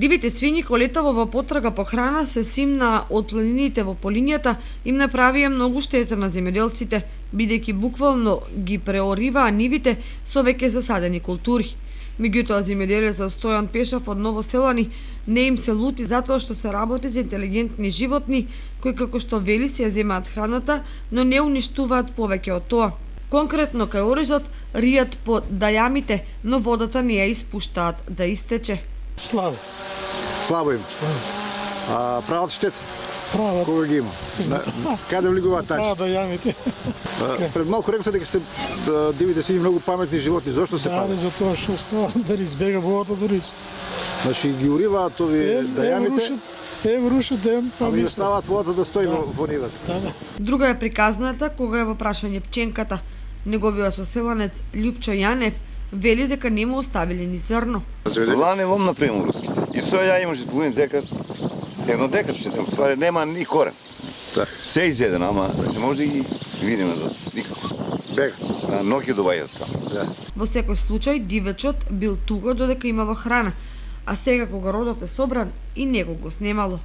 Дивите свињи кои летаво во потрага по храна се симна од планините во Полињата им направија многу штета на земјоделците, бидејќи буквално ги преориваа нивите со веќе засадени култури. Меѓутоа, земјоделецот Стојан Пешев од Новоселани не им се лути затоа што се работи за интелигентни животни кои, како што вели, се ја земаат храната, но не уништуваат повеќе од тоа. Конкретно кај оризот ријат по дајамите, но водата не ја испуштаат да истече. Слабо им. Прават штет? Прават. Кога ги има? Каде влегуваат тачи? Да, јамите. Пред малку рекоте дека сте дивите свињи многу паметни животни. Зошто се памет? Да, затоа што става да избега водата до риз. Значи ги уриваат овие дајамите, рушат дем, па ами мислам. оставаат водата да стои во нивата. Да. Друга е приказната кога е во прашање пченката. Неговиот соселанец Љупчо Јанев вели дека не му оставиле ни зрно. Лани лом на приморските. И со ја имаше половин декар, едно декар ще ствари нема ни корен. Да. Се изедено, ама не може да ги видиме никако. Бег. Ноќе довајат само. Да. Во секој случај дивечот бил туга додека имало храна, а сега кога родот е собран и него го снемало.